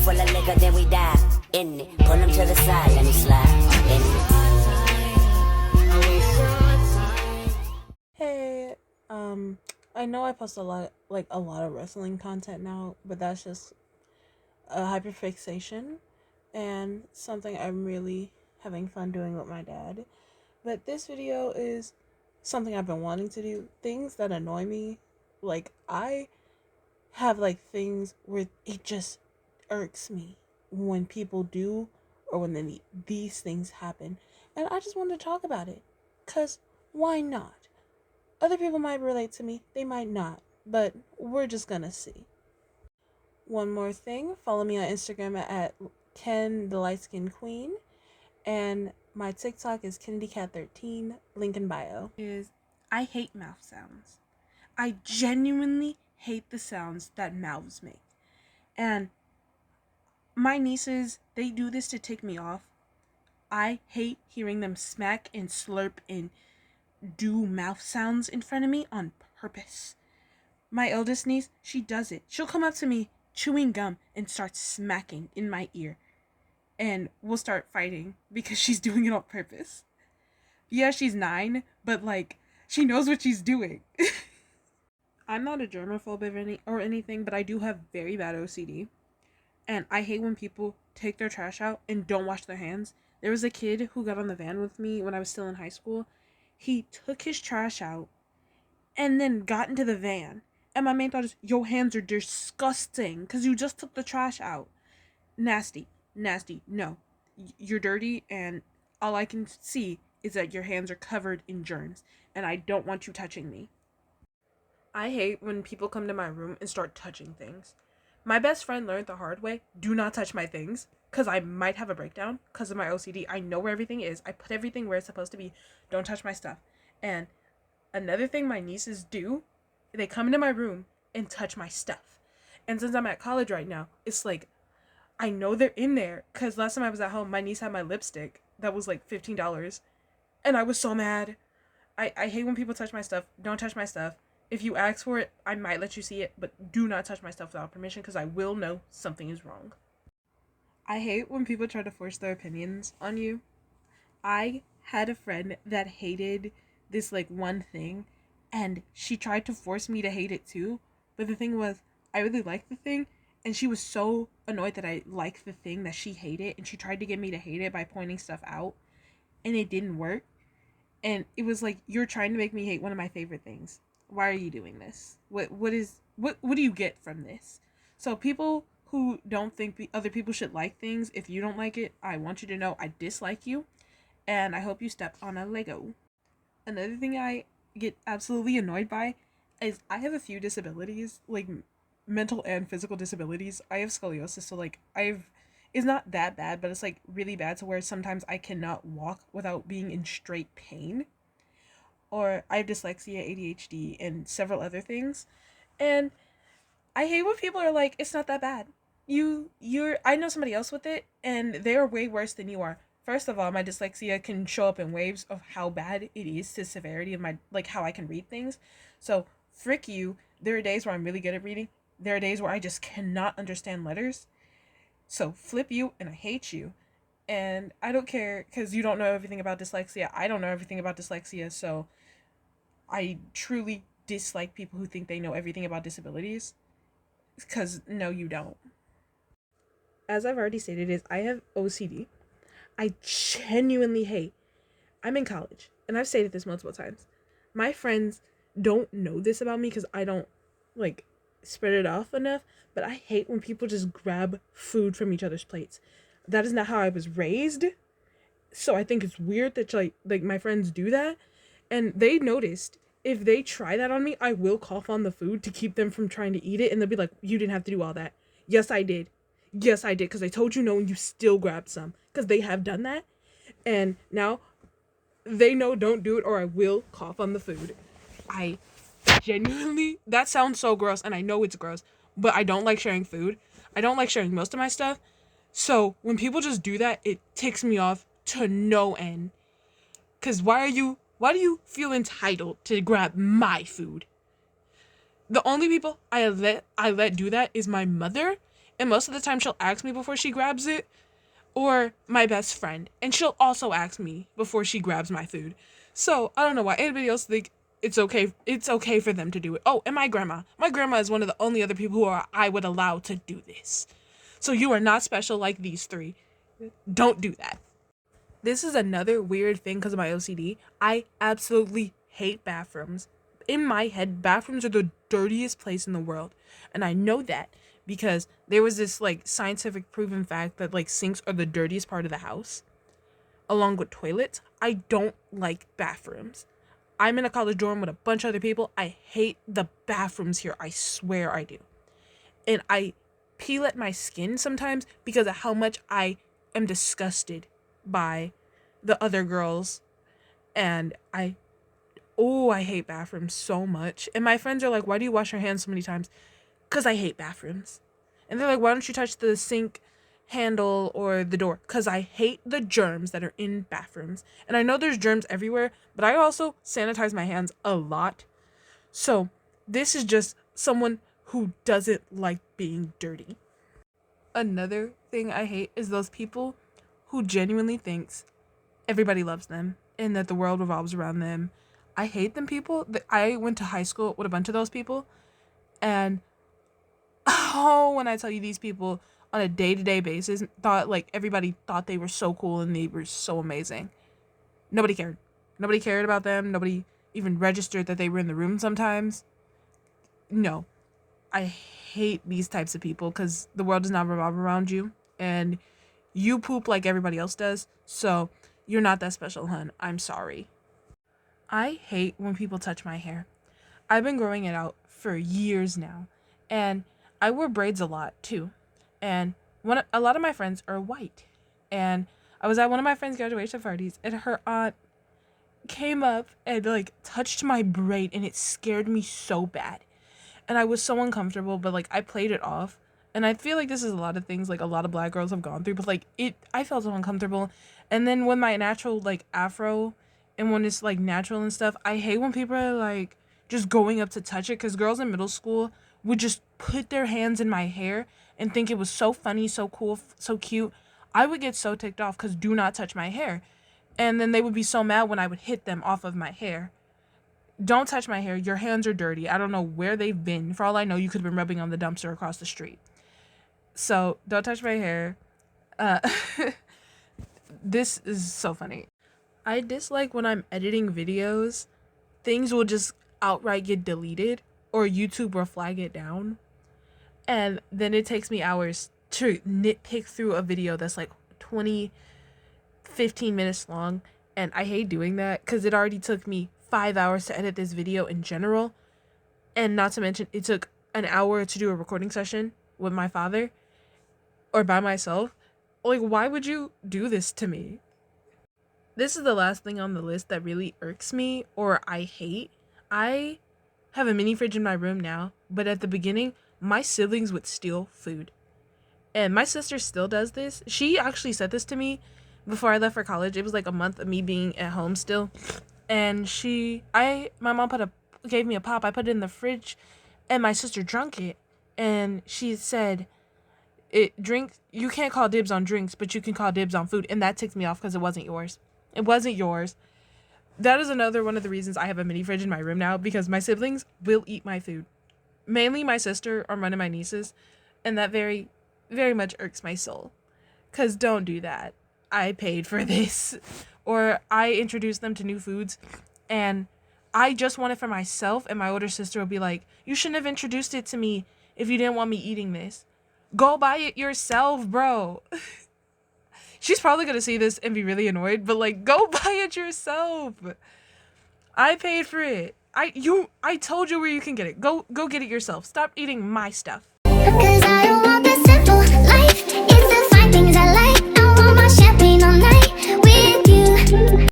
full of liquor, then we die in it. Pull him to the side, let me slide in it. Hey, I know I post a lot of wrestling content now, but that's just a hyperfixation and something I'm really having fun doing with my dad. But this video is something I've been wanting to do. Things that annoy me. Like, I have things where it just irks me when people do or when these things happen. And I just wanted to talk about it. Because why not? Other people might relate to me, they might not, but we're just gonna see. One more thing, follow me on Instagram at Ken the Light Skin Queen, and my TikTok is KennedyCat13, link in bio. I hate mouth sounds. I genuinely hate the sounds that mouths make. And my nieces, they do this to tick me off. I hate hearing them smack and slurp and do mouth sounds in front of me on purpose. My eldest niece, she does it. She'll come up to me chewing gum and start smacking in my ear. And we'll start fighting because she's doing it on purpose. Yeah, she's 9, but she knows what she's doing. I'm not a germaphobe or anything, but I do have very bad OCD. And I hate when people take their trash out and don't wash their hands. There was a kid who got on the van with me when I was still in high school. He took his trash out and then got into the van. And my main thought is, your hands are disgusting because you just took the trash out. Nasty. No. You're dirty, and all I can see is that your hands are covered in germs, and I don't want you touching me. I hate when people come to my room and start touching things. My best friend learned the hard way, do not touch my things, because I might have a breakdown because of my OCD. I know where everything is. I put everything where it's supposed to be. Don't touch my stuff. And another thing my nieces do, they come into my room and touch my stuff. And since I'm at college right now, it's I know they're in there, because last time I was at home, my niece had my lipstick that was $15. And I was so mad. I hate when people touch my stuff. Don't touch my stuff. If you ask for it, I might let you see it, but do not touch my stuff without permission, because I will know something is wrong. I hate when people try to force their opinions on you. I had a friend that hated this one thing, and she tried to force me to hate it too. But the thing was, I really liked the thing, and she was so annoyed that I liked the thing that she hated, and she tried to get me to hate it by pointing stuff out, and it didn't work. And it was you're trying to make me hate one of my favorite things. Why are you doing this? What do you get from this? So people who don't think other people should like things, if you don't like it, I want you to know I dislike you, and I hope you step on a Lego. Another thing I get absolutely annoyed by is I have a few disabilities, mental and physical disabilities. I have scoliosis, so it's not that bad, but it's really bad to where sometimes I cannot walk without being in straight pain. Or I have dyslexia, ADHD, and several other things. And I hate when people are it's not that bad. I know somebody else with it, and they are way worse than you are. First of all, my dyslexia can show up in waves of how bad it is to severity of my, how I can read things. So, frick you. There are days where I'm really good at reading. There are days where I just cannot understand letters. So, flip you, and I hate you. And I don't care, because you don't know everything about dyslexia. I don't know everything about dyslexia, so I truly dislike people who think they know everything about disabilities, because no, you don't. As I've already stated, I have OCD. I genuinely hate. I'm in college, and I've stated this multiple times. My friends don't know this about me because I don't spread it off enough, but I hate when people just grab food from each other's plates. That is not how I was raised. So I think it's weird that my friends do that. And they noticed, if they try that on me, I will cough on the food to keep them from trying to eat it. And they'll be like, you didn't have to do all that. Yes, I did. Because I told you no and you still grabbed some. Because they have done that. And now they know don't do it or I will cough on the food. I genuinely, that sounds so gross, and I know it's gross, but I don't like sharing food. I don't like sharing most of my stuff. So when people just do that, it ticks me off to no end. Because why do you feel entitled to grab my food? The only people I let do that is my mother And most of the time she'll ask me before she grabs it, or my best friend, and she'll also ask me before she grabs my food. So I don't know why anybody else think it's okay for them to do it. Oh, and my grandma is one of the only other people I would allow to do this. So you are not special like these three. Don't do that. This is another weird thing because of my OCD. I absolutely hate bathrooms. In my head, bathrooms are the dirtiest place in the world. And I know that because there was this like scientific proven fact that like sinks are the dirtiest part of the house, along with toilets. I don't like bathrooms. I'm in a college dorm with a bunch of other people. I hate the bathrooms here. I swear I do. And I peel at my skin sometimes because of how much I am disgusted by the other girls. And I hate bathrooms so much. And my friends are like, why do you wash your hands so many times? Because I hate bathrooms. And they're like, why don't you touch the sink handle or the door? Because I hate the germs that are in bathrooms. And I know there's germs everywhere, but I also sanitize my hands a lot. So this is just someone who doesn't like being dirty. Another thing I hate is those people who genuinely thinks everybody loves them and that the world revolves around them. I hate them people. I went to high school with a bunch of those people, and when I tell you, these people on a day-to-day basis thought like everybody thought they were so cool and they were so amazing. Nobody cared about them. Nobody even registered that they were in the room sometimes. No, I hate these types of people because the world does not revolve around you, and you poop like everybody else does, so you're not that special, hun. I'm sorry. I hate when people touch my hair. I've been growing it out for years now, and I wear braids a lot too. And a lot of my friends are white, and I was at one of my friends' graduation parties, and her aunt came up and like touched my braid, and it scared me so bad. And I was so uncomfortable, but like I played it off. And I feel like this is a lot of things like a lot of black girls have gone through, but like I felt so uncomfortable. And then when my natural like afro and when it's like natural and stuff, I hate when people are like just going up to touch it, because girls in middle school would just put their hands in my hair and think it was so funny, so cool, so cute. I would get so ticked off because do not touch my hair. And then they would be so mad when I would hit them off of my hair. Don't touch my hair. Your hands are dirty. I don't know where they've been. For all I know, you could have been rubbing on the dumpster across the street. So don't touch my hair. This is so funny. I dislike when I'm editing videos, things will just outright get deleted or YouTube will flag it down. And then it takes me hours to nitpick through a video that's like 15 minutes long. And I hate doing that because it already took me 5 hours to edit this video in general. And not to mention, it took an hour to do a recording session with my father or by myself. Like, why would you do this to me? This is the last thing on the list that really irks me or I hate. I have a mini fridge in my room now, but at the beginning, my siblings would steal food. And my sister still does this. She actually said this to me before I left for college. It was like a month of me being at home still. And my mom gave me a pop. I put it in the fridge and my sister drank it. And she said, you can't call dibs on drinks, but you can call dibs on food. And that ticked me off because it wasn't yours. It wasn't yours. That is another one of the reasons I have a mini fridge in my room now, because my siblings will eat my food. Mainly my sister or one of my nieces. And that very, very much irks my soul. Because don't do that. I paid for this. Or I introduced them to new foods and I just want it for myself, and my older sister will be like, you shouldn't have introduced it to me if you didn't want me eating this. Go buy it yourself, bro. She's probably going to see this and be really annoyed, but like, go buy it yourself. I paid for it. I told you where you can get it. Go get it yourself. Stop eating my stuff. Cause I don't want the simple life. It's the fine things I like. I want my champagne all night with you.